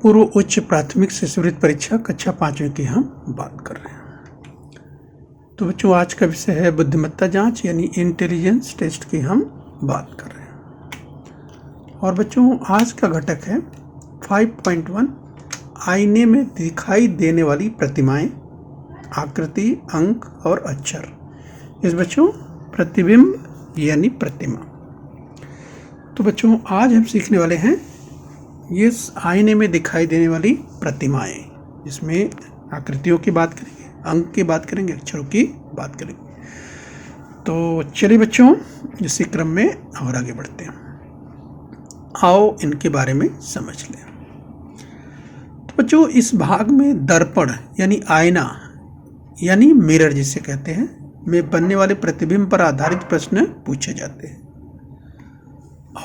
पूर्व उच्च प्राथमिक शिष्यवृत्ति परीक्षा कक्षा 5वीं की हम बात कर रहे हैं। तो बच्चों आज का विषय है बुद्धिमत्ता जांच यानी इंटेलिजेंस टेस्ट की हम बात कर रहे हैं। और बच्चों आज का घटक है 5.1 आईने में दिखाई देने वाली प्रतिमाएं, आकृति, अंक और अक्षर। इस बच्चों प्रतिबिंब यानी प्रतिमा। तो बच्चों आज हम सीखने वाले हैं ये आईने में दिखाई देने वाली प्रतिमाएं, जिसमें आकृतियों की बात करेंगे, अंक की बात करेंगे, अक्षरों की बात करेंगे। तो चलिए बच्चों इसी क्रम में और आगे बढ़ते हैं। आओ इनके बारे में समझ लें। तो बच्चों इस भाग में दर्पण यानी आईना यानी मिरर जिसे कहते हैं में बनने वाले प्रतिबिंब पर आधारित प्रश्न पूछे जाते हैं।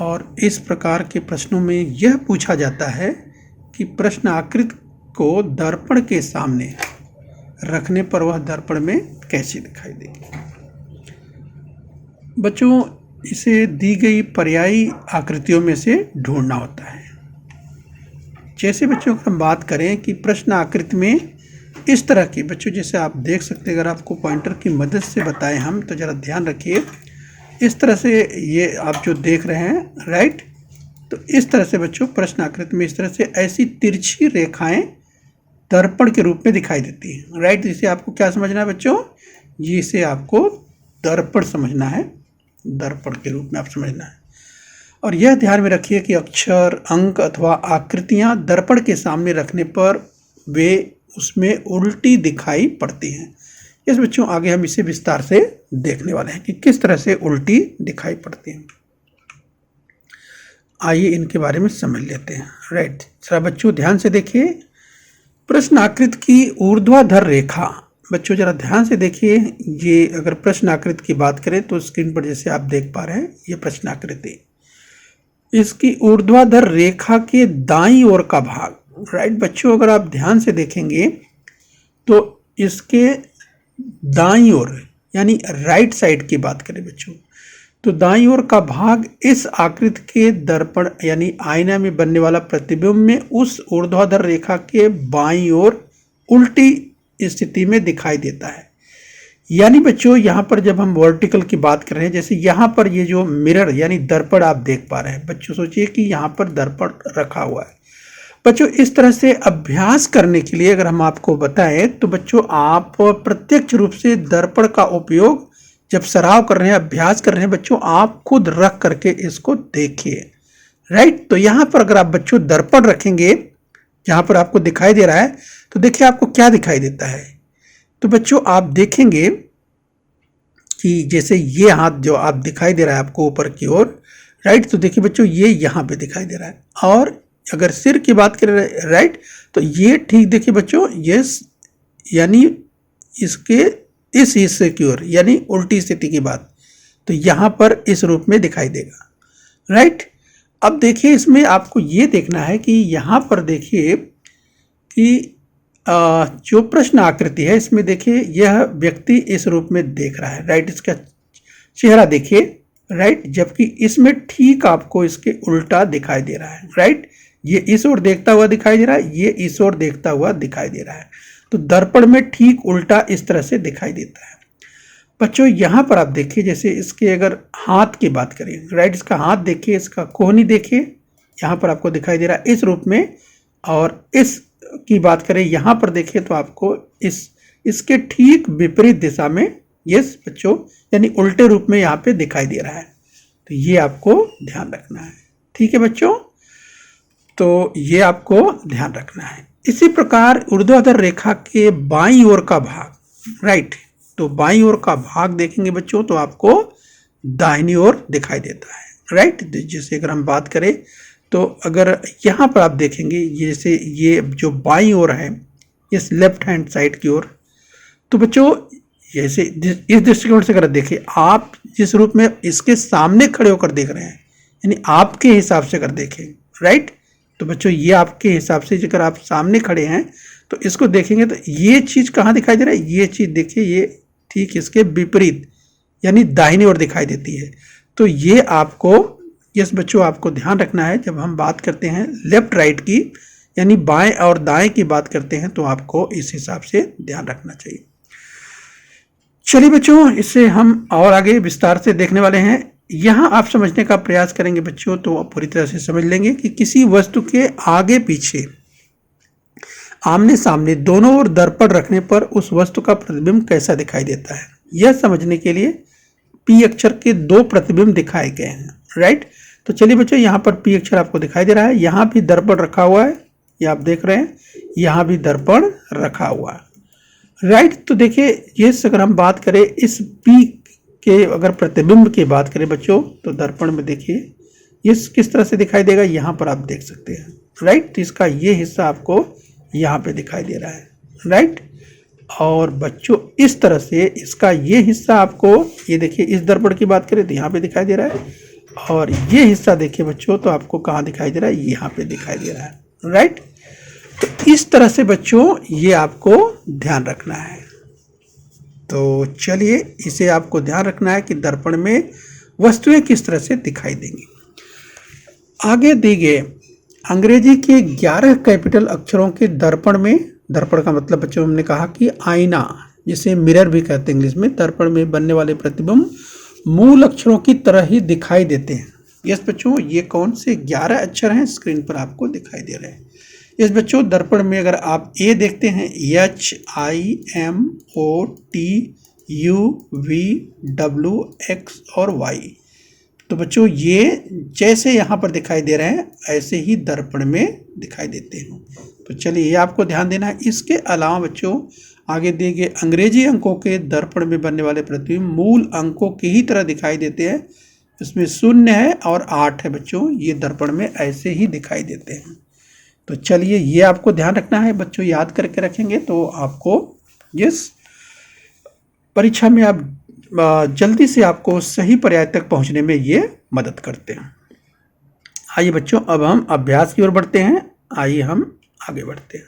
और इस प्रकार के प्रश्नों में यह पूछा जाता है कि प्रश्न आकृति को दर्पण के सामने रखने पर वह दर्पण में कैसी दिखाई देगी। बच्चों इसे दी गई पर्यायी आकृतियों में से ढूंढना होता है। जैसे बच्चों हम बात करें कि प्रश्न आकृति में इस तरह की, बच्चों जैसे आप देख सकते हैं, अगर आपको पॉइंटर की मदद से बताएं हम तो ज़रा ध्यान रखिए। इस तरह से ये आप जो देख रहे हैं राइट, तो इस तरह से बच्चों प्रश्न आकृति में इस तरह से ऐसी तिरछी रेखाएं दर्पण के रूप में दिखाई देती हैं राइट। इसे आपको क्या समझना है बच्चों, जिसे आपको दर्पण समझना है, दर्पण के रूप में आप समझना है। और यह ध्यान में रखिए कि अक्षर, अंक अथवा आकृतियां दर्पण के सामने रखने पर वे उसमें उल्टी दिखाई पड़ती हैं। इस बच्चों आगे हम इसे विस्तार से देखने वाले हैं कि किस तरह से उल्टी दिखाई पड़ती हैं। आइए इनके बारे में समझ लेते हैं राइट। जरा बच्चों ध्यान से देखिए, प्रश्न आकृति की ऊर्ध्वाधर रेखा, बच्चों जरा ध्यान से देखिए। ये अगर प्रश्न आकृति की बात करें तो स्क्रीन पर जैसे आप देख पा रहे हैं ये प्रश्न आकृति, इसकी ऊर्ध्वाधर रेखा के दाईं ओर का भाग राइट। बच्चों अगर आप ध्यान से देखेंगे तो इसके दाईं ओर यानी राइट साइड की बात करें बच्चों तो दाईं ओर का भाग इस आकृति के दर्पण यानी आईना में बनने वाला प्रतिबिंब में उस ऊर्ध्वाधर रेखा के बाईं ओर उल्टी स्थिति में दिखाई देता है। यानी बच्चों यहाँ पर जब हम वर्टिकल की बात कर रहे हैं, जैसे यहाँ पर ये जो मिरर यानी दर्पण आप देख पा रहे हैं बच्चों, सोचिए कि यहाँ पर दर्पण रखा हुआ है। बच्चों इस तरह से अभ्यास करने के लिए अगर हम आपको बताएं तो बच्चों आप प्रत्यक्ष रूप से दर्पण का उपयोग जब सराव कर रहे हैं, अभ्यास कर रहे हैं बच्चों, आप खुद रख करके इसको देखिए राइट। तो यहाँ पर अगर आप बच्चों दर्पण रखेंगे जहाँ पर आपको दिखाई दे रहा है तो देखिए आपको क्या दिखाई देता है। तो बच्चों आप देखेंगे कि जैसे ये हाथ जो आप दिखाई दे रहा है आपको ऊपर की ओर राइट, तो देखिए बच्चों ये यहाँ पे दिखाई दे रहा है। और अगर सिर की बात करें राइट तो ये ठीक देखिए बच्चों, यस यानी इसके इस हिस्से की ओर यानी उल्टी स्थिति की बात, तो यहाँ पर इस रूप में दिखाई देगा राइट। अब देखिए इसमें आपको ये देखना है कि यहाँ पर देखिए कि जो प्रश्न आकृति है इसमें देखिए यह व्यक्ति इस रूप में देख रहा है राइट, इसका चेहरा देखिए राइट, जबकि इसमें ठीक आपको इसके उल्टा दिखाई दे रहा है राइट। ये इस ओर देखता हुआ दिखाई दे रहा है, ये इस ओर देखता हुआ दिखाई दे रहा है। तो दर्पण में ठीक उल्टा इस तरह से दिखाई देता है। बच्चों यहाँ पर आप देखिए जैसे इसके अगर हाथ की बात करें राइट, इसका हाथ देखिए, इसका कोहनी देखिए, यहाँ पर आपको दिखाई दे रहा है इस रूप में। और इस की बात करें यहाँ पर देखिए तो आपको इसके ठीक विपरीत दिशा में यस बच्चों यानी उल्टे रूप में यहाँ पे दिखाई दे रहा है। तो ये आपको ध्यान रखना है, ठीक है बच्चों, तो ये आपको ध्यान रखना है। इसी प्रकार ऊर्ध्वाधर रेखा के बाईं ओर का भाग राइट, तो बाईं ओर का भाग देखेंगे बच्चों तो आपको दाहिनी ओर दिखाई देता है राइट। जैसे अगर हम बात करें तो अगर यहाँ पर आप देखेंगे जैसे ये जो बाईं ओर है इस लेफ्ट हैंड साइड की ओर, तो बच्चों जैसे इस दृष्टिकोण से अगर देखें आप जिस रूप में इसके सामने खड़े होकर देख रहे हैं यानी आपके हिसाब से अगर देखें राइट, तो बच्चों ये आपके हिसाब से अगर आप सामने खड़े हैं तो इसको देखेंगे तो ये चीज़ कहाँ दिखाई दे रहा है, ये चीज़ देखिए ये ठीक इसके विपरीत यानी दाहिनी ओर दिखाई देती है। तो ये आपको यस बच्चों आपको ध्यान रखना है जब हम बात करते हैं लेफ्ट राइट की, यानी बाएं और दाएं की बात करते हैं तो आपको इस हिसाब से ध्यान रखना चाहिए। चलिए बच्चों, इससे हम और आगे विस्तार से देखने वाले हैं। यहाँ आप समझने का प्रयास करेंगे बच्चों तो आप पूरी तरह से समझ लेंगे कि किसी वस्तु के आगे पीछे आमने सामने दोनों ओर दर्पण रखने पर उस वस्तु का प्रतिबिंब कैसा दिखाई देता है। यह समझने के लिए पी अक्षर के 2 प्रतिबिंब दिखाए गए हैं, राइट। तो चलिए बच्चों, यहाँ पर पी अक्षर आपको दिखाई दे रहा है, यहाँ भी दर्पण रखा हुआ है, ये आप देख रहे हैं, यहाँ भी दर्पण रखा हुआ है, राइट। तो देखिए, ये अगर हम बात करें इस पी के अगर प्रतिबिंब की बात करें बच्चों, तो दर्पण में देखिए ये किस तरह से दिखाई देगा, यहाँ पर आप देख सकते हैं, राइट। तो इसका ये हिस्सा आपको यहाँ पे दिखाई दे रहा है, राइट। और बच्चों इस तरह से इसका ये हिस्सा आपको, ये देखिए इस दर्पण की बात करें तो यहाँ पे दिखाई दे रहा है, और ये हिस्सा देखिए बच्चों तो आपको कहाँ दिखाई दे रहा है, यहाँ पे दिखाई दे रहा है, राइट। तो इस तरह से बच्चों ये आपको ध्यान रखना है। तो चलिए, इसे आपको ध्यान रखना है कि दर्पण में वस्तुएं किस तरह से दिखाई देंगी। आगे दिए गए अंग्रेजी के 11 कैपिटल अक्षरों के दर्पण में, दर्पण का मतलब बच्चों हमने कहा कि आईना, जिसे मिरर भी कहते हैं इंग्लिश में, दर्पण में बनने वाले प्रतिबिंब मूल अक्षरों की तरह ही दिखाई देते हैं। यस बच्चों, ये कौन से 11 अक्षर हैं स्क्रीन पर आपको दिखाई दे रहे हैं। यस बच्चों, दर्पण में अगर आप ए देखते हैं, HIMOTUVW X और Y, तो बच्चों ये जैसे यहाँ पर दिखाई दे रहे हैं ऐसे ही दर्पण में दिखाई देते हैं। तो चलिए ये आपको ध्यान देना है। इसके अलावा बच्चों आगे दिए गए अंग्रेजी अंकों के दर्पण में बनने वाले प्रतिबिंब मूल अंकों की ही तरह दिखाई देते हैं। इसमें 0 है और 8 है बच्चों, ये दर्पण में ऐसे ही दिखाई देते हैं। तो चलिए ये आपको ध्यान रखना है बच्चों, याद करके रखेंगे तो आपको यस परीक्षा में आप जल्दी से आपको सही पर्याय तक पहुंचने में ये मदद करते हैं। आइए बच्चों, अब हम अभ्यास की ओर बढ़ते हैं। आइए हम आगे बढ़ते हैं।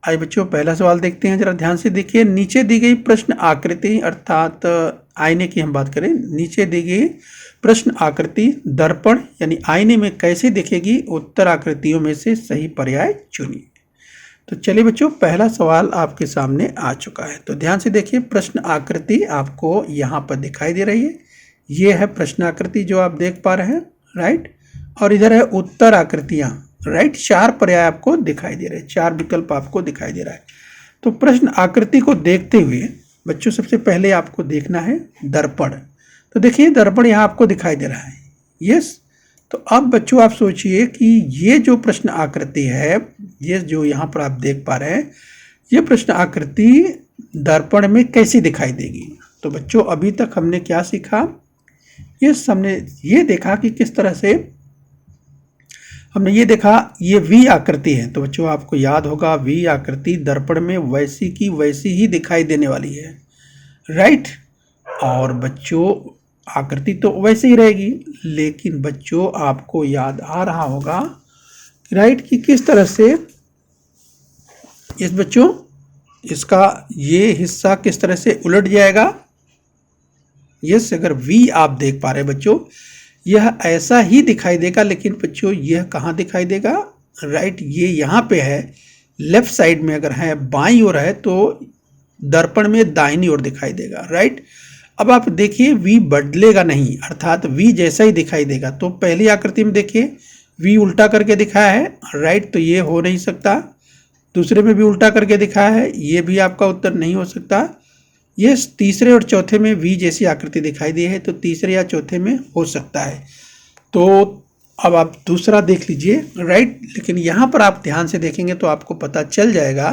आइए बच्चों, पहला सवाल देखते हैं, जरा ध्यान से देखिए। नीचे दी गई प्रश्न आकृति, अर्थात आईने की हम बात करें, नीचे दी गई प्रश्न आकृति दर्पण यानी आईने में कैसे दिखेगी, उत्तर आकृतियों में से सही पर्याय चुनिए। तो चलिए बच्चों, पहला सवाल आपके सामने आ चुका है। तो ध्यान से देखिए, प्रश्न आकृति आपको यहाँ पर दिखाई दे रही है। ये है प्रश्न आकृति जो आप देख पा रहे हैं, राइट। और इधर है उत्तर आकृतियाँ, राइट। 4 पर्याय आपको दिखाई दे रहे हैं, 4 विकल्प आपको दिखाई दे रहा है। तो प्रश्न आकृति को देखते हुए बच्चों सबसे पहले आपको देखना है दर्पण। तो देखिए दर्पण यहाँ आपको दिखाई दे रहा है, यस। तो अब बच्चों आप सोचिए कि ये जो प्रश्न आकृति है, ये जो यहाँ पर आप देख पा रहे हैं, ये प्रश्न आकृति दर्पण में कैसी दिखाई देगी। तो बच्चों अभी तक हमने क्या सीखा, हमने ये देखा कि किस तरह से हमने ये देखा ये वी आकृति है। तो बच्चों आपको याद होगा वी आकृति दर्पण में वैसी की वैसी ही दिखाई देने वाली है, राइट। और बच्चों आकृति तो वैसे ही रहेगी, लेकिन बच्चों आपको याद आ रहा होगा, राइट, कि किस तरह से इस बच्चों इसका ये हिस्सा किस तरह से उलट जाएगा। यस, अगर वी आप देख पा रहे हैं बच्चों, यह ऐसा ही दिखाई देगा, लेकिन बच्चों यह कहाँ दिखाई देगा, राइट। ये यहाँ पे है लेफ्ट साइड में, अगर है बाईं ओर है तो दर्पण में दाहिनी ओर दिखाई देगा, राइट। अब आप देखिए वी बदलेगा नहीं, अर्थात वी जैसा ही दिखाई देगा। तो पहली आकृति में देखिए वी उल्टा करके दिखाया है, राइट, तो ये हो नहीं सकता। दूसरे में भी उल्टा करके दिखाया है, ये भी आपका उत्तर नहीं हो सकता। ये तीसरे और चौथे में वी जैसी आकृति दिखाई दी है, तो तीसरे या चौथे में हो सकता है। तो अब आप दूसरा देख लीजिए, राइट। लेकिन यहाँ पर आप ध्यान से देखेंगे तो आपको पता चल जाएगा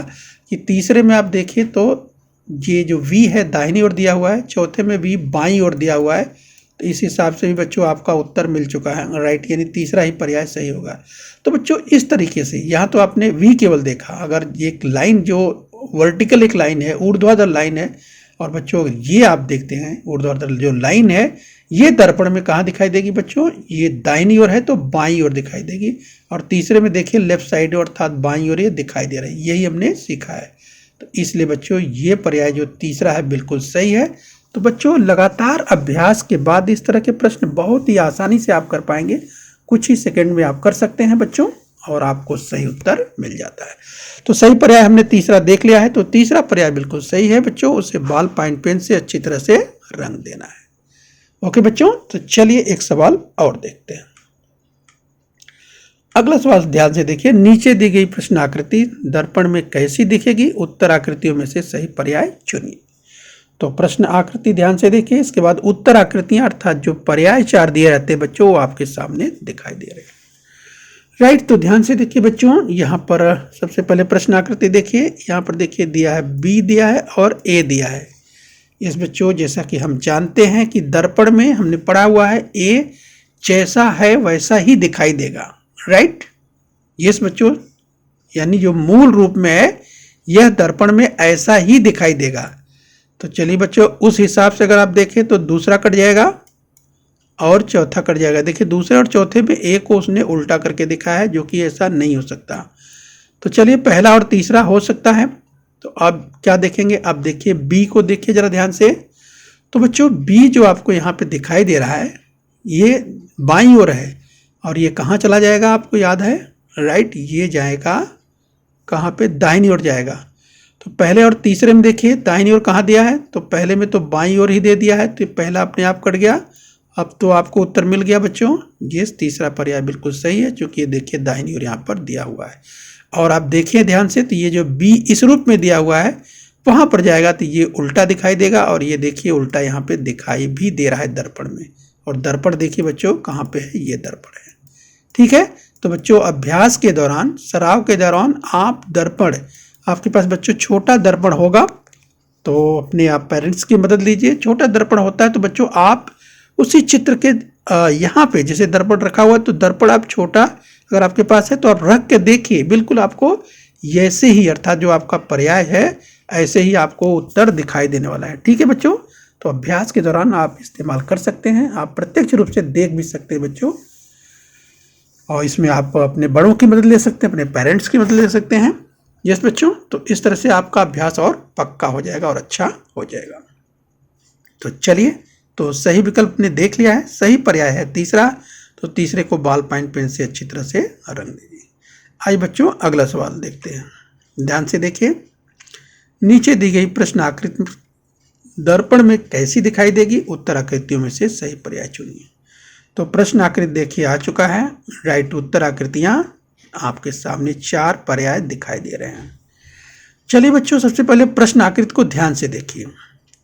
कि तीसरे में आप देखिए तो ये जो वी है दाहिनी ओर दिया हुआ है, चौथे में वी बाईं ओर दिया हुआ है। तो इस हिसाब से भी बच्चों आपका उत्तर मिल चुका है, राइट, यानी तीसरा ही पर्याय सही होगा। तो बच्चों इस तरीके से यहाँ तो आपने वी केवल देखा, अगर एक लाइन जो वर्टिकल एक लाइन है, ऊर्ध्वाधर लाइन है, और बच्चों ये आप देखते हैं ऊर्ध्वाधर जो लाइन है ये दर्पण में कहाँ दिखाई देगी बच्चों, ये दाहिनी ओर है तो बाईं ओर दिखाई देगी। और तीसरे में देखिए लेफ्ट साइड अर्थात बाईं ओर ये दिखाई दे रही है, यही हमने सीखा है। तो इसलिए बच्चों ये पर्याय जो तीसरा है बिल्कुल सही है। तो बच्चों लगातार अभ्यास के बाद इस तरह के प्रश्न बहुत ही आसानी से आप कर पाएंगे, कुछ ही सेकंड में आप कर सकते हैं बच्चों, और आपको सही उत्तर मिल जाता है। तो सही पर्याय हमने तीसरा देख लिया है, तो तीसरा पर्याय बिल्कुल सही है बच्चों, उसे बॉल पॉइंट पेन से अच्छी तरह से रंग देना है। ओके बच्चों, तो चलिए एक सवाल और देखते हैं। अगला सवाल ध्यान से देखिए, नीचे दी गई प्रश्न आकृति दर्पण में कैसी दिखेगी, उत्तर आकृतियों में से सही पर्याय चुनिए। तो प्रश्न आकृति ध्यान से देखिए, इसके बाद उत्तर आकृतियां अर्थात जो पर्याय चार दिए रहते हैं बच्चों, वो आपके सामने दिखाई दे रहे हैं। राइट, तो ध्यान से देखिए बच्चों, यहाँ पर सबसे पहले प्रश्न आकृति देखिए, यहाँ पर देखिए दिया है बी दिया है और ए दिया है। इस बच्चों जैसा कि हम जानते हैं कि दर्पण में हमने पढ़ा हुआ है ए जैसा है वैसा ही दिखाई देगा। राइट, यस बच्चों, यानी जो मूल रूप में है यह दर्पण में ऐसा ही दिखाई देगा। तो चलिए बच्चों, उस हिसाब से अगर आप देखें तो दूसरा कट जाएगा और चौथा कट जाएगा। देखिए दूसरे और चौथे में ए को उसने उल्टा करके दिखाया है, जो कि ऐसा नहीं हो सकता। तो चलिए पहला और तीसरा हो सकता है। तो अब क्या देखेंगे, अब देखिए बी को देखिए जरा ध्यान से। तो बच्चों बी जो आपको यहाँ पे दिखाई दे रहा है ये बाईं ओर है, और ये कहाँ चला जाएगा आपको याद है? राइट, ये जाएगा कहाँ पे, दाहिनी ओर जाएगा। तो पहले और तीसरे में देखिए दाहिनी ओर कहाँ दिया है, तो पहले में तो बाईं ओर ही दे दिया है, तो पहला अपने आप कट गया। अब तो आपको उत्तर मिल गया बच्चों, ये तीसरा पर्याय बिल्कुल सही है, क्योंकि ये देखिए दाहिनी ओर यहाँ पर दिया हुआ है। और आप देखिए ध्यान से, तो ये जो बी इस रूप में दिया हुआ है वहाँ पर जाएगा तो ये उल्टा दिखाई देगा, और ये देखिए उल्टा यहाँ पे दिखाई भी दे रहा है दर्पण में। और दर्पण देखिए बच्चों कहाँ पे है, ये दर्पण है। ठीक है, तो बच्चों अभ्यास के दौरान, सराव के दौरान आप दर्पण, आपके पास बच्चों छोटा दर्पण होगा तो अपने आप पेरेंट्स की मदद लीजिए। छोटा दर्पण होता है तो बच्चों आप उसी चित्र के यहाँ पे जैसे दर्पण रखा हुआ है, तो दर्पण आप छोटा अगर आपके पास है तो आप रख के देखिए, बिल्कुल आपको ऐसे ही, अर्थात जो आपका पर्याय है ऐसे ही आपको उत्तर दिखाई देने वाला है। ठीक है बच्चों, तो अभ्यास के दौरान आप इस्तेमाल कर सकते हैं, आप प्रत्यक्ष रूप से देख भी सकते हैं बच्चों, और इसमें आप अपने बड़ों की मदद ले सकते हैं, अपने पेरेंट्स की मदद ले सकते हैं। यस बच्चों, तो इस तरह से आपका अभ्यास और पक्का हो जाएगा और अच्छा हो जाएगा। तो चलिए, तो सही विकल्प ने देख लिया है, सही पर्याय है तीसरा, तो तीसरे को बॉल पॉइंट पेन से अच्छी तरह से रंग दीजिए। आइए बच्चों अगला सवाल देखते हैं, ध्यान से देखिए। नीचे दी गई प्रश्न आकृति दर्पण में कैसी दिखाई देगी, उत्तर आकृतियों में से सही पर्याय चुनिए। तो प्रश्न आकृति देखिए आ चुका है। राइट, उत्तर आकृतियां आपके सामने चार पर्याय दिखाई दे रहे हैं। चलिए बच्चों, सबसे पहले प्रश्न आकृति को ध्यान से देखिए।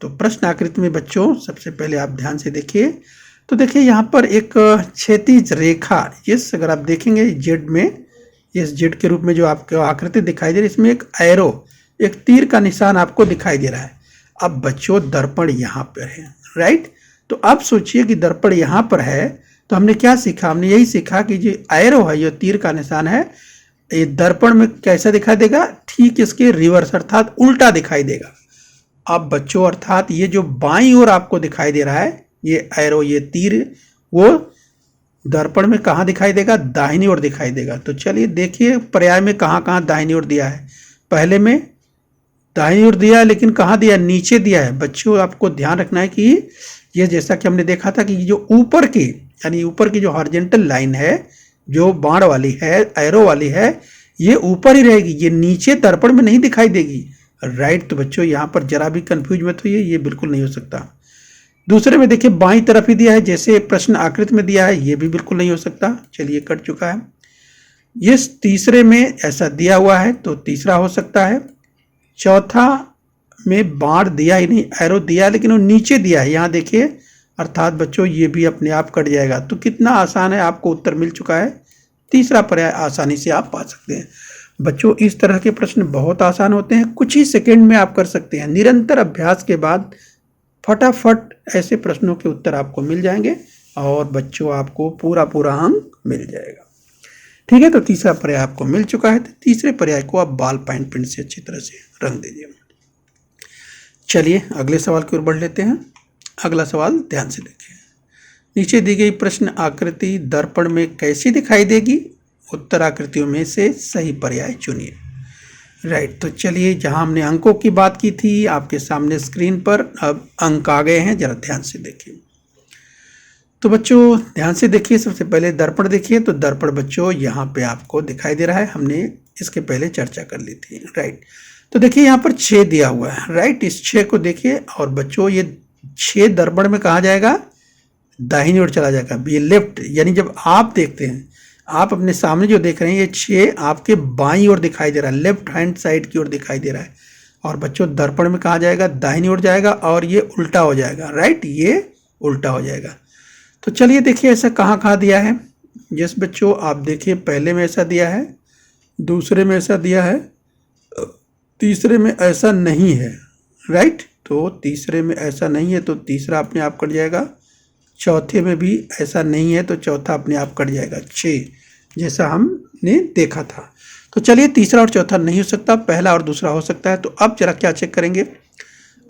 तो प्रश्न आकृति में बच्चों सबसे पहले आप ध्यान से देखिए, तो देखिए यहाँ पर एक क्षैतिज रेखा, इस अगर आप देखेंगे जेड में, इस जेड के रूप में जो आपको आकृति दिखाई दे रही है, इसमें एक एरो, एक तीर का निशान आपको दिखाई दे रहा है। अब बच्चों दर्पण यहाँ पर है। राइट, तो अब सोचिए कि दर्पण यहाँ पर है, तो हमने क्या सीखा, हमने यही सीखा कि जो एरो है, ये तीर का निशान है, ये दर्पण में कैसा दिखाई देगा, ठीक इसके रिवर्स अर्थात उल्टा दिखाई देगा। अब बच्चों अर्थात ये जो बाईं ओर आपको दिखाई दे रहा है, ये एरो, ये तीर, वो दर्पण में कहाँ दिखाई देगा, दाहिनी ओर दिखाई देगा। तो चलिए देखिए पर्याय में कहाँ कहाँ दाहिनी ओर दिया है। पहले में दाहिनी ओर दिया है, लेकिन कहाँ दिया, नीचे दिया है। बच्चों आपको ध्यान रखना है कि ये जैसा कि हमने देखा था कि जो ऊपर की, यानी ऊपर की जो हॉरिजॉन्टल लाइन है, जो बाण वाली है, एरो वाली है, ये ऊपर ही रहेगी, ये नीचे दर्पण में नहीं दिखाई देगी। राइट, तो बच्चों यहाँ पर जरा भी कंफ्यूज मत होइए, ये बिल्कुल नहीं हो सकता। दूसरे में देखिए बाईं तरफ ही दिया है, जैसे प्रश्न आकृति में दिया है, ये भी बिल्कुल नहीं हो सकता। चलिए कट चुका है। ये तीसरे में ऐसा दिया हुआ है तो तीसरा हो सकता है। चौथा में बाण दिया ही नहीं, एरो दिया लेकिन वो नीचे दिया है, यहाँ देखिए, अर्थात बच्चों ये भी अपने आप कट जाएगा। तो कितना आसान है, आपको उत्तर मिल चुका है। तीसरा पर्याय आसानी से आप पा सकते हैं। बच्चों इस तरह के प्रश्न बहुत आसान होते हैं, कुछ ही सेकंड में आप कर सकते हैं। निरंतर अभ्यास के बाद फटाफट ऐसे प्रश्नों के उत्तर आपको मिल जाएंगे और बच्चों आपको पूरा पूरा अंक मिल जाएगा। ठीक है, तो तीसरा पर्याय आपको मिल चुका है, तो तीसरे पर्याय को आप बॉल पॉइंट पेन से अच्छी तरह से रंग दीजिए। चलिए अगले सवाल की ओर बढ़ लेते हैं। अगला सवाल ध्यान से देखिए। नीचे दी गई प्रश्न आकृति दर्पण में कैसी दिखाई देगी, उत्तर आकृतियों में से सही पर्याय चुनिए। राइट, तो चलिए जहां हमने अंकों की बात की थी, आपके सामने स्क्रीन पर अब अंक आ गए हैं, जरा ध्यान से देखिए। तो बच्चों ध्यान से देखिए, सबसे पहले दर्पण देखिए। तो दर्पण बच्चों यहाँ पे आपको दिखाई दे रहा है, हमने इसके पहले चर्चा कर ली थी, राइट। तो देखिए यहाँ पर 6 दिया हुआ है, राइट। इस 6 को देखिए, और बच्चों ये 6 दर्पण में कहा जाएगा, दाहिनी ओर चला जाएगा, ये लेफ्ट। यानी जब आप देखते हैं, आप अपने सामने जो देख रहे हैं, ये 6 आपके बाईं ओर दिखाई दे रहा है, लेफ्ट हैंड साइड की ओर दिखाई दे रहा है। और बच्चों दर्पण में कहा जाएगा, दाहिनी ओर जाएगा, और ये उल्टा हो जाएगा, राइट, ये उल्टा हो जाएगा। तो चलिए देखिए ऐसा कहाँ कहाँ दिया है। यस बच्चों, आप देखिए पहले में ऐसा दिया है, दूसरे में ऐसा दिया है, तीसरे में ऐसा नहीं है, राइट। तो तीसरे में ऐसा नहीं है तो तीसरा अपने आप कट जाएगा, चौथे में भी ऐसा नहीं है तो चौथा अपने आप कट जाएगा, 6 जैसा हमने देखा था। तो चलिए तीसरा और चौथा नहीं हो सकता, पहला और दूसरा हो सकता है। तो अब जरा क्या चेक करेंगे।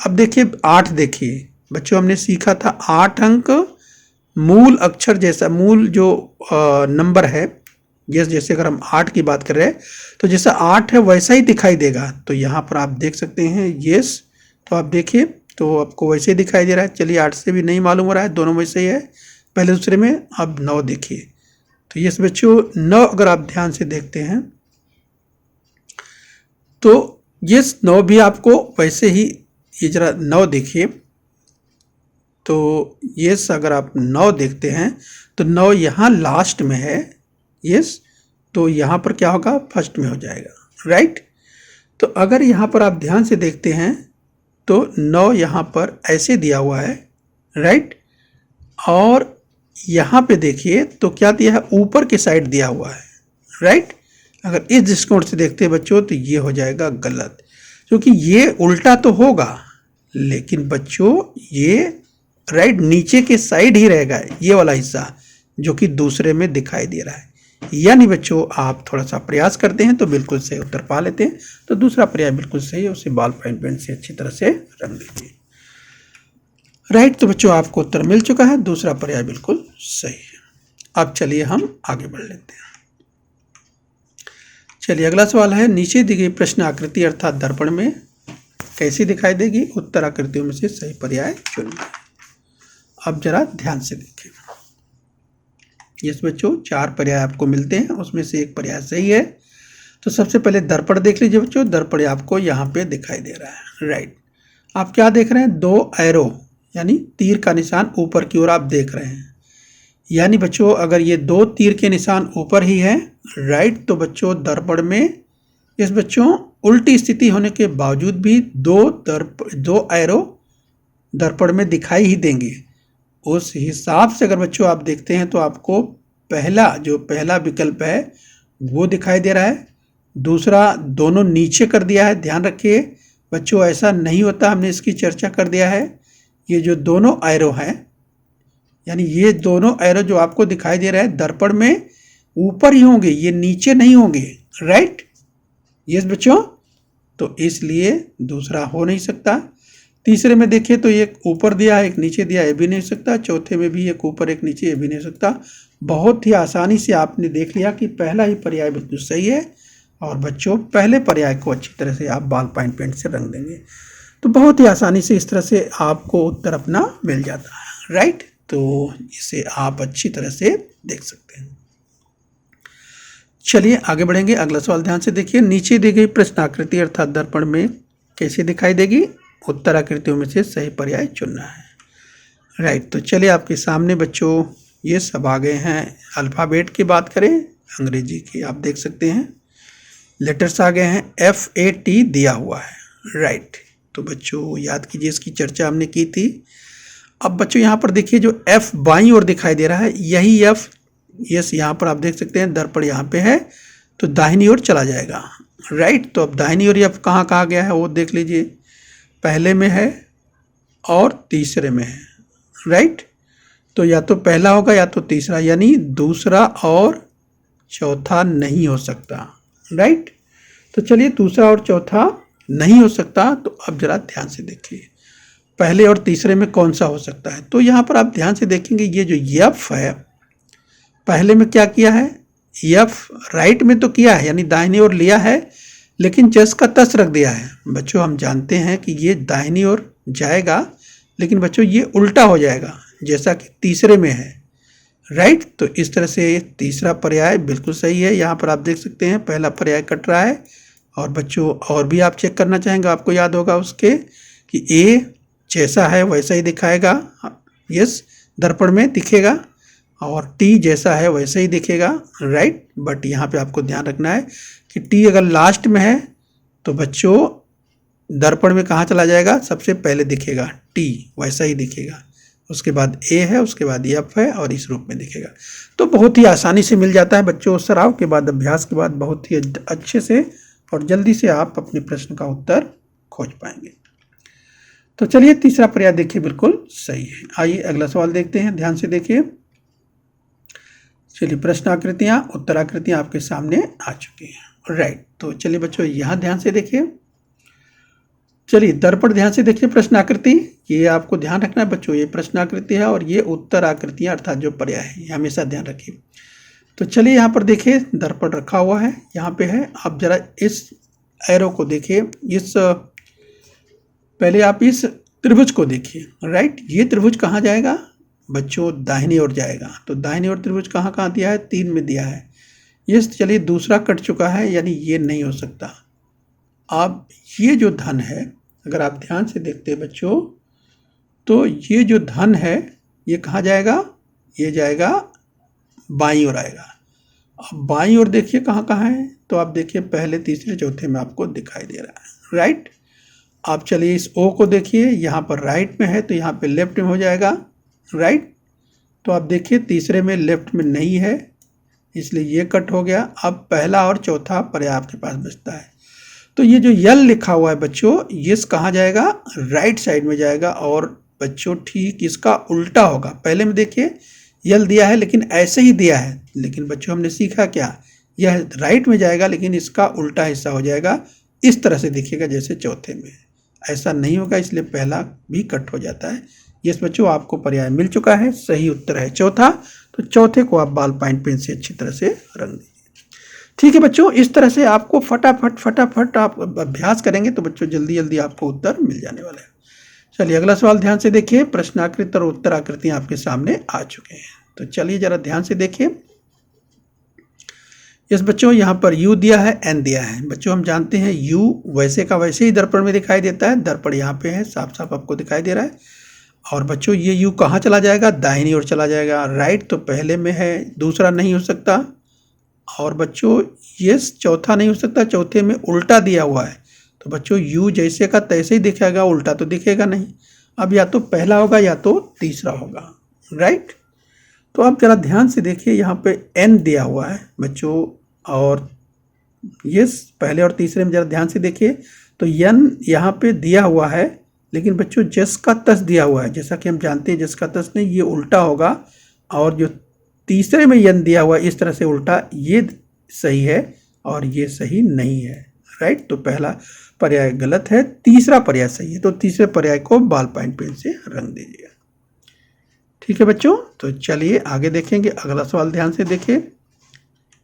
अब देखिए 8 देखिए बच्चों, हमने सीखा था 8 अंक मूल अक्षर जैसा, मूल जो नंबर है, जैसे अगर हम 8 की बात कर रहे हैं तो जैसा 8 है वैसा ही दिखाई देगा। तो यहाँ पर आप देख सकते हैं, यस। तो आप देखिए तो आपको वैसे ही दिखाई दे रहा है। चलिए 8 से भी नहीं मालूम हो रहा है, दोनों वैसे ही है, पहले दूसरे में। अब 9 देखिए, तो यस बच्चों 9 अगर आप ध्यान से देखते हैं तो यस 9 भी आपको वैसे ही, ये जरा 9 देखिए। तो यस अगर आप 9 देखते हैं तो 9 यहाँ लास्ट में है, यस। तो यहाँ पर क्या होगा, फर्स्ट में हो जाएगा, राइट। तो अगर यहाँ पर आप ध्यान से देखते हैं तो 9 यहाँ पर ऐसे दिया हुआ है, राइट। और यहाँ पे देखिए तो क्या दिया है, ऊपर के साइड दिया हुआ है, राइट। अगर इस दृष्टिकोण से देखते हैं बच्चों तो ये हो जाएगा गलत, क्योंकि ये उल्टा तो होगा लेकिन बच्चों ये राइट नीचे के साइड ही रहेगा, ये वाला हिस्सा जो कि दूसरे में दिखाई दे रहा है। यानी बच्चों आप थोड़ा सा प्रयास करते हैं तो बिल्कुल सही उत्तर पा लेते हैं। तो दूसरा पर्याय बिल्कुल सही है, उसे बॉल पॉइंट पेन से अच्छी तरह से रंग लीजिए, राइट। तो बच्चों आपको उत्तर मिल चुका है, दूसरा पर्याय बिल्कुल सही है। अब चलिए हम आगे बढ़ लेते हैं। चलिए अगला सवाल है, नीचे दी गई प्रश्न आकृति अर्थात दर्पण में कैसी दिखाई देगी, उत्तर आकृतियों में से सही पर्याय चुनिए। अब जरा ध्यान से देखें। यस बच्चों 4 पर्याय आपको मिलते हैं, उसमें से एक पर्याय सही है। तो सबसे पहले दर्पण देख लीजिए बच्चों, दर्पण आपको यहाँ पे दिखाई दे रहा है, राइट। आप क्या देख रहे हैं, 2 एरो यानी तीर का निशान ऊपर की ओर आप देख रहे हैं। यानी बच्चों अगर ये 2 तीर के निशान ऊपर ही है, राइट, तो बच्चों दर्पण में इस बच्चों उल्टी स्थिति होने के बावजूद भी 2 एरो दर्पण में दिखाई ही देंगे। उस हिसाब से अगर बच्चों आप देखते हैं तो आपको पहला विकल्प है वो दिखाई दे रहा है, दूसरा दोनों नीचे कर दिया है। ध्यान रखिए बच्चों ऐसा नहीं होता, हमने इसकी चर्चा कर दिया है। ये जो दोनों एरो हैं, यानी ये दोनों एरो जो आपको दिखाई दे रहा है दर्पण में ऊपर ही होंगे, ये नीचे नहीं होंगे, राइट। यस बच्चों, तो इसलिए दूसरा हो नहीं सकता। तीसरे में देखिए तो एक ऊपर दिया है एक नीचे दिया, ये भी नहीं हो सकता। चौथे में भी एक ऊपर एक नीचे, ये भी नहीं हो सकता। बहुत ही आसानी से आपने देख लिया कि पहला ही पर्याय बिल्कुल सही है। और बच्चों पहले पर्याय को अच्छी तरह से आप बॉल पॉइंट पेन से रंग देंगे तो बहुत ही आसानी से इस तरह से आपको उत्तर अपना मिल जाता है, राइट। तो इसे आप अच्छी तरह से देख सकते हैं। चलिए आगे बढ़ेंगे। अगला सवाल ध्यान से देखिए, नीचे दी गई प्रश्न आकृति अर्थात दर्पण में कैसे दिखाई देगी, उत्तर आकृतियों में से सही पर्याय चुनना है, राइट। तो चलिए आपके सामने बच्चों ये सब आ गए हैं। अल्फ़ाबेट की बात करें अंग्रेजी की, आप देख सकते हैं लेटर्स आ गए हैं, FAT दिया हुआ है, राइट। तो बच्चों याद कीजिए इसकी चर्चा हमने की थी। अब बच्चों यहाँ पर देखिए जो F बाईं ओर दिखाई दे रहा है, यही F, यस यहाँ पर आप देख सकते हैं दर्पण यहाँ पे है तो दाहिनी ओर चला जाएगा, राइट। तो अब दाहिनी ओर F कहाँ कहाँ गया है वो देख लीजिए, पहले में है और तीसरे में है, राइट। तो या तो पहला होगा या तो तीसरा, यानी दूसरा और चौथा नहीं हो सकता, राइट। तो चलिए दूसरा और चौथा नहीं हो सकता। तो अब जरा ध्यान से देखिए पहले और तीसरे में कौन सा हो सकता है। तो यहाँ पर आप ध्यान से देखेंगे ये जो F है, पहले में क्या किया है, F राइट में तो किया है यानी दाहिनी ओर लिया है, लेकिन जस का तस रख दिया है। बच्चों हम जानते हैं कि ये दाहिनी ओर जाएगा, लेकिन बच्चों ये उल्टा हो जाएगा जैसा कि तीसरे में है, राइट। तो इस तरह से तीसरा पर्याय बिल्कुल सही है। यहाँ पर आप देख सकते हैं पहला पर्याय कट रहा है। और बच्चों और भी आप चेक करना चाहेंगे, आपको याद होगा उसके कि ए जैसा है वैसा ही दिखाएगा, यस, दर्पण में दिखेगा, और टी जैसा है वैसा ही दिखेगा, राइट। बट यहाँ पे आपको ध्यान रखना है कि टी अगर लास्ट में है तो बच्चों दर्पण में कहाँ चला जाएगा, सबसे पहले दिखेगा टी, वैसा ही दिखेगा। उसके बाद ए है, उसके बाद एफ है, और इस रूप में दिखेगा। तो बहुत ही आसानी से मिल जाता है बच्चों। सराव के बाद, अभ्यास के बाद बहुत ही अच्छे से और जल्दी से आप अपने प्रश्न का उत्तर खोज पाएंगे। तो चलिए तीसरा पर्याय देखिए, बिल्कुल सही है। आइए अगला सवाल देखते हैं, ध्यान से देखिए। चलिए प्रश्न आकृतियां, उत्तर आकृतियां आपके सामने आ चुकी हैं, राइट। तो चलिए बच्चों यहाँ ध्यान से देखिए। चलिए दर्पण ध्यान से देखिए, प्रश्न आकृति, ये आपको ध्यान रखना है बच्चों, ये प्रश्न आकृति है और ये उत्तर आकृतियां अर्थात जो पर्याय है, ये हमेशा ध्यान रखिए। तो चलिए यहाँ पर देखिए दर्पण रखा हुआ है, यहाँ पे है। आप जरा इस एरो को देखिए, पहले आप इस त्रिभुज को देखिए, राइट। ये त्रिभुज कहाँ जाएगा बच्चों, दाहिनी ओर जाएगा। तो दाहिनी ओर त्रिभुज कहाँ दिया है, 3 में दिया है। ये चलिए दूसरा कट चुका है, यानी ये नहीं हो सकता। अब ये जो धन है, अगर आप ध्यान से देखते हैं बच्चों, तो ये जो धन है ये कहाँ जाएगा, ये जाएगा बाईं ओर आएगा। अब बाईं ओर देखिए कहाँ है, तो आप देखिए पहले, तीसरे, चौथे में आपको दिखाई दे रहा है, राइट। आप चलिए इस ओ को देखिए, यहाँ पर राइट में है तो यहाँ पे लेफ्ट में हो जाएगा, राइट। तो आप देखिए तीसरे में लेफ्ट में नहीं है, इसलिए ये कट हो गया। अब पहला और चौथा पर्याय आपके पास बचता है। तो ये जो यल लिखा हुआ है बच्चों, ये कहाँ जाएगा, राइट साइड में जाएगा। और बच्चों ठीक इसका उल्टा होगा। पहले में देखिए यल दिया है लेकिन ऐसे ही दिया है, लेकिन बच्चों हमने सीखा क्या, यह राइट में जाएगा लेकिन इसका उल्टा हिस्सा हो जाएगा, इस तरह से दिखेगा जैसे चौथे में। ऐसा नहीं होगा, इसलिए पहला भी कट हो जाता है। यस बच्चों, आपको पर्याय मिल चुका है, सही उत्तर है चौथा। तो चौथे को आप बॉल पॉइंट पेन से अच्छी तरह से रंग दीजिए। ठीक है बच्चों, इस तरह से आपको फटाफट आप अभ्यास करेंगे तो बच्चों जल्दी आपको उत्तर मिल जाने वाला है। चलिए अगला सवाल ध्यान से देखिए। प्रश्नाकृत और उत्तर आकृतियां आपके सामने आ चुके हैं। तो चलिए जरा ध्यान से देखिए। यस बच्चों, यहाँ पर u दिया है, n दिया है। बच्चों हम जानते हैं u वैसे का वैसे ही दर्पण में दिखाई देता है। दर्पण यहाँ पे है, साफ साफ आपको दिखाई दे रहा है। और बच्चों ये u कहाँ चला जाएगा, दाहिनी ओर चला जाएगा, राइट। तो पहले में है, दूसरा नहीं हो सकता। और बच्चों ये चौथा नहीं हो सकता, चौथे में उल्टा दिया हुआ है। तो बच्चों u जैसे का तैसे ही दिखेगा, उल्टा तो दिखेगा नहीं। अब या तो पहला होगा या तो तीसरा होगा, राइट। तो आप जरा ध्यान से देखिए, यहाँ पे n दिया हुआ है बच्चों, और ये पहले और तीसरे में जरा ध्यान से देखिए। तो n यहाँ पे दिया हुआ है, लेकिन बच्चों जस का तस दिया हुआ है। जैसा कि हम जानते हैं जस का तस नहीं, ये उल्टा होगा। और जो तीसरे में n दिया हुआ है इस तरह से उल्टा, ये सही है और ये सही नहीं है, राइट। तो पहला पर्याय गलत है, तीसरा पर्याय सही है। तो तीसरे पर्याय को बॉल पॉइंट पेन से रंग दीजिएगा। ठीक है बच्चों, तो चलिए आगे देखेंगे। अगला सवाल ध्यान से देखिए।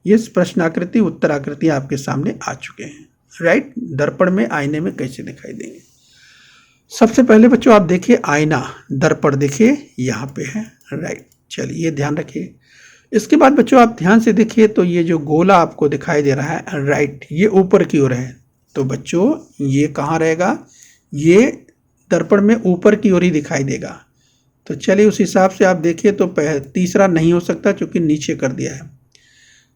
ये प्रश्नाकृति उत्तर आकृति आपके सामने आ चुके हैं, राइट। दर्पण में आईने में कैसे दिखाई देंगे। सबसे पहले बच्चों आप देखिए आईना, दर्पण देखिए यहाँ पे है, राइट। चलिए ध्यान रखिए। इसके बाद बच्चों आप ध्यान से देखिए, तो ये जो गोला आपको दिखाई दे रहा है, राइट, ये ऊपर की ओर है। तो बच्चों ये कहाँ रहेगा, ये दर्पण में ऊपर की ओर ही दिखाई देगा। तो चलिए उस हिसाब से आप देखिए, तो तीसरा नहीं हो सकता क्योंकि नीचे कर दिया है।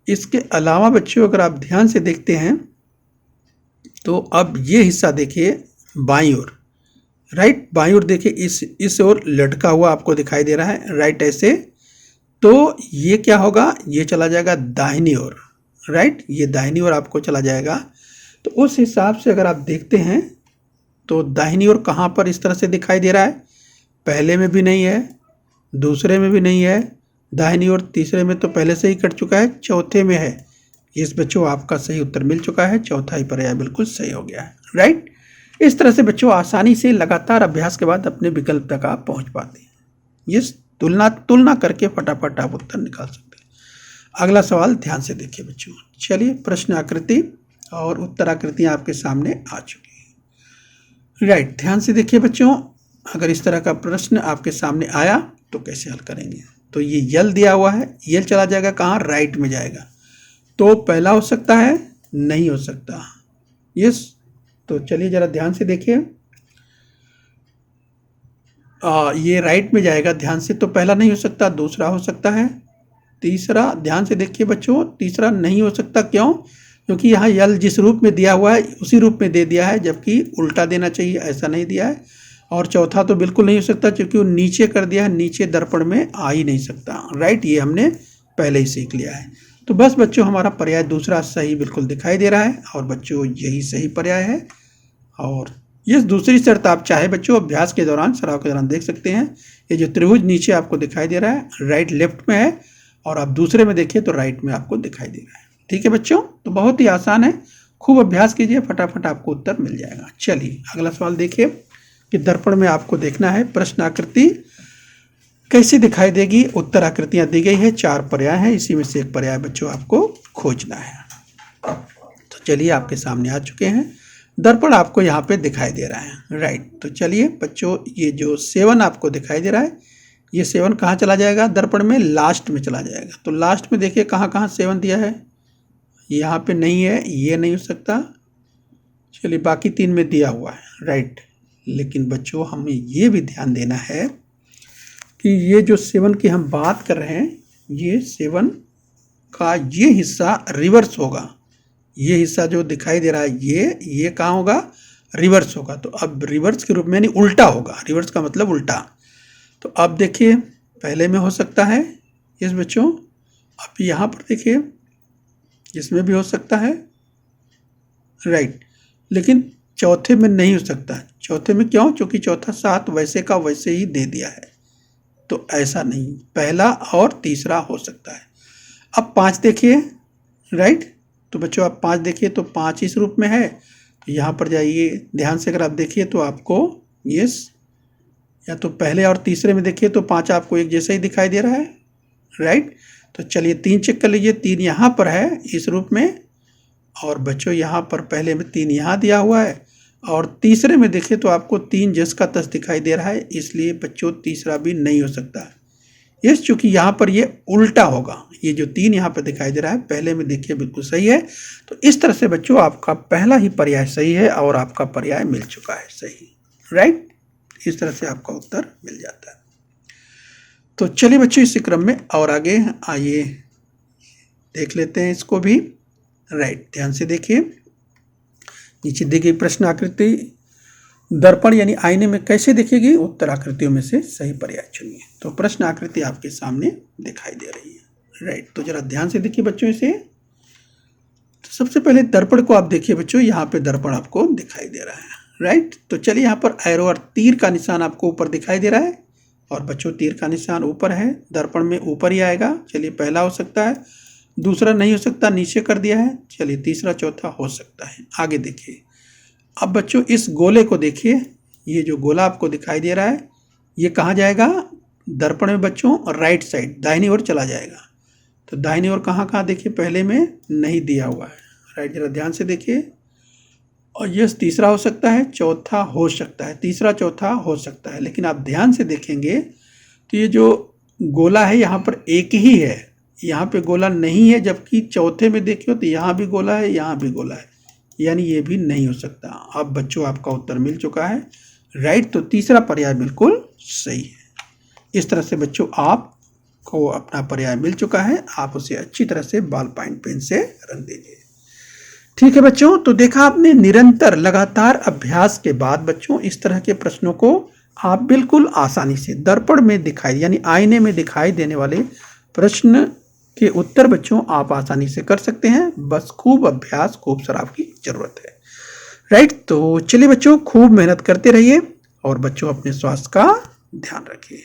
इसके अलावा बच्चों अगर आप ध्यान से देखते हैं, तो अब ये हिस्सा देखिए बाईं ओर, राइट। बाईं ओर देखिए, इस ओर लटका हुआ आपको दिखाई दे रहा है, राइट, ऐसे। तो ये क्या होगा, ये चला जाएगा दाहिनी ओर, राइट। ये दाहिनी ओर आपको चला जाएगा। तो उस हिसाब से अगर आप देखते हैं, तो दाहिनी ओर कहाँ पर इस तरह से दिखाई दे रहा है, पहले में भी नहीं है, दूसरे में भी नहीं है, दाहिनी ओर तीसरे में तो पहले से ही कट चुका है, चौथे में है। इस बच्चों आपका सही उत्तर मिल चुका है, चौथा ही पर्याय बिल्कुल सही हो गया है, राइट। इस तरह से बच्चों आसानी से लगातार अभ्यास के बाद अपने विकल्प तक आप पहुंच पाते हैं। ये तुलना करके फटाफट आप उत्तर निकाल सकते हैं। अगला सवाल ध्यान से देखिए बच्चों। चलिए प्रश्न आकृति और उत्तर आकृतियां आपके सामने आ चुकी हैं, राइट। ध्यान से देखिए बच्चों, अगर इस तरह का प्रश्न आपके सामने आया तो कैसे हल करेंगे। तो ये यल दिया हुआ है, यल चला जाएगा कहाँ, राइट में जाएगा। तो पहला हो सकता है, नहीं हो सकता। यस, तो चलिए जरा ध्यान से देखिए, ये राइट में जाएगा ध्यान से, तो पहला नहीं हो सकता, दूसरा हो सकता है, तीसरा ध्यान से देखिए बच्चों, तीसरा नहीं हो सकता। क्यों? क्योंकि यहाँ यल जिस रूप में दिया हुआ है उसी रूप में दे दिया है, जबकि उल्टा देना चाहिए, ऐसा नहीं दिया है। और चौथा तो बिल्कुल नहीं हो सकता क्योंकि वो नीचे कर दिया है, नीचे दर्पण में आ ही नहीं सकता। राइट, ये हमने पहले ही सीख लिया है। तो बस बच्चों हमारा पर्याय दूसरा सही बिल्कुल दिखाई दे रहा है, और बच्चों यही सही पर्याय है। और ये दूसरी शर्त आप चाहे बच्चों अभ्यास के दौरान, सराव के दौरान देख सकते हैं। ये जो त्रिभुज नीचे आपको दिखाई दे रहा है राइट लेफ्ट में है, और आप दूसरे में देखिए तो राइट में आपको दिखाई दे रहा है। ठीक है बच्चों, तो बहुत ही आसान है, खूब अभ्यास कीजिए, फटाफट आपको उत्तर मिल जाएगा। चलिए अगला सवाल देखिए कि दर्पण में आपको देखना है प्रश्न आकृति कैसी दिखाई देगी। उत्तर आकृतियां दी गई है, 4 पर्याय हैं, इसी में से एक पर्याय बच्चों आपको खोजना है। तो चलिए आपके सामने आ चुके हैं, दर्पण आपको यहाँ पे दिखाई दे रहा है। राइट, तो चलिए बच्चों ये जो 7 आपको दिखाई दे रहा है, ये 7 कहाँ चला जाएगा, दर्पण में लास्ट में चला जाएगा। तो लास्ट में देखिए कहाँ कहाँ 7 दिया है, यहाँ पे नहीं है, ये नहीं हो सकता। चलिए बाकी 3 में दिया हुआ है। राइट, लेकिन बच्चों हमें ये भी ध्यान देना है कि ये जो 7 की हम बात कर रहे हैं, ये 7 का ये हिस्सा रिवर्स होगा। ये हिस्सा जो दिखाई दे रहा है ये कहाँ होगा, रिवर्स होगा। तो अब रिवर्स के रूप में यानी उल्टा होगा, रिवर्स का मतलब उल्टा। तो अब देखिए पहले में हो सकता है इस बच्चों, अब यहाँ पर देखिए इसमें भी हो सकता है। राइट, लेकिन चौथे में नहीं हो सकता। चौथे में क्यों? क्योंकि चौथा 7 वैसे का वैसे ही दे दिया है, तो ऐसा नहीं, पहला और तीसरा हो सकता है। अब 5 देखिए। राइट, तो बच्चों आप 5 देखिए तो 5 इस रूप में है, तो यहाँ पर जाइए ध्यान से, अगर आप देखिए तो आपको यस, या तो पहले और तीसरे में देखिए तो 5 आपको एक जैसा ही दिखाई दे रहा है। राइट, तो चलिए 3 चेक कर लीजिए, 3 यहाँ पर है इस रूप में, और बच्चों यहाँ पर पहले में 3 यहाँ दिया हुआ है, और तीसरे में देखिए तो आपको 3 जस का तस दिखाई दे रहा है, इसलिए बच्चों तीसरा भी नहीं हो सकता। यस, चूँकि यहाँ पर ये उल्टा होगा, ये जो 3 यहाँ पर दिखाई दे रहा है पहले में देखिए बिल्कुल सही है। तो इस तरह से बच्चों आपका पहला ही पर्याय सही है, और आपका पर्याय मिल चुका है सही। राइट, इस तरह से आपका उत्तर मिल जाता है। तो चलिए बच्चों इसी क्रम में और आगे आइए देख लेते हैं इसको भी। राइट, ध्यान से देखिए, नीचे दी गई प्रश्न आकृति दर्पण यानी आईने में कैसे दिखेगी, उत्तर आकृतियों में से सही पर्याय चुनिए। तो प्रश्न आकृति आपके सामने दिखाई दे रही है। राइट, तो जरा ध्यान से देखिए बच्चों इसे। तो सबसे पहले दर्पण को आप देखिए बच्चों, यहाँ पे दर्पण आपको दिखाई दे रहा है। राइट, तो चलिए यहाँ पर एरो और तीर का निशान आपको ऊपर दिखाई दे रहा है, और बच्चों तीर का निशान ऊपर है, दर्पण में ऊपर ही आएगा। चलिए पहला हो सकता है, दूसरा नहीं हो सकता, नीचे कर दिया है। चलिए तीसरा चौथा हो सकता है। आगे देखिए, अब बच्चों इस गोले को देखिए, ये जो गोला आपको दिखाई दे रहा है ये कहाँ जाएगा, दर्पण में बच्चों राइट साइड दाहिनी ओर चला जाएगा। तो दाहिनी ओर कहाँ कहाँ देखिए, पहले में नहीं दिया हुआ है। राइट, जरा ध्यान से देखिए, और ये तीसरा हो सकता है, चौथा हो सकता है, तीसरा चौथा हो सकता है। लेकिन आप ध्यान से देखेंगे तो ये जो गोला है यहाँ पर एक ही है, यहाँ पे गोला नहीं है, जबकि चौथे में देखिए तो यहाँ भी गोला है, यहाँ भी गोला है, यानी ये भी नहीं हो सकता। अब बच्चों आपका उत्तर मिल चुका है। राइट, तो तीसरा पर्याय बिल्कुल सही है। इस तरह से बच्चों आपको अपना पर्याय मिल चुका है, आप उसे अच्छी तरह से बॉल पॉइंट पेन से रंग दीजिए। ठीक है बच्चों, तो देखा आपने, निरंतर लगातार अभ्यास के बाद बच्चों इस तरह के प्रश्नों को आप बिल्कुल आसानी से दर्पण में दिखाई यानी आईने में दिखाई देने वाले प्रश्न के उत्तर बच्चों आप आसानी से कर सकते हैं। बस खूब अभ्यास, खूब सराव की जरूरत है। राइट, तो चलिए बच्चों खूब मेहनत करते रहिए, और बच्चों अपने स्वास्थ्य का ध्यान रखिए।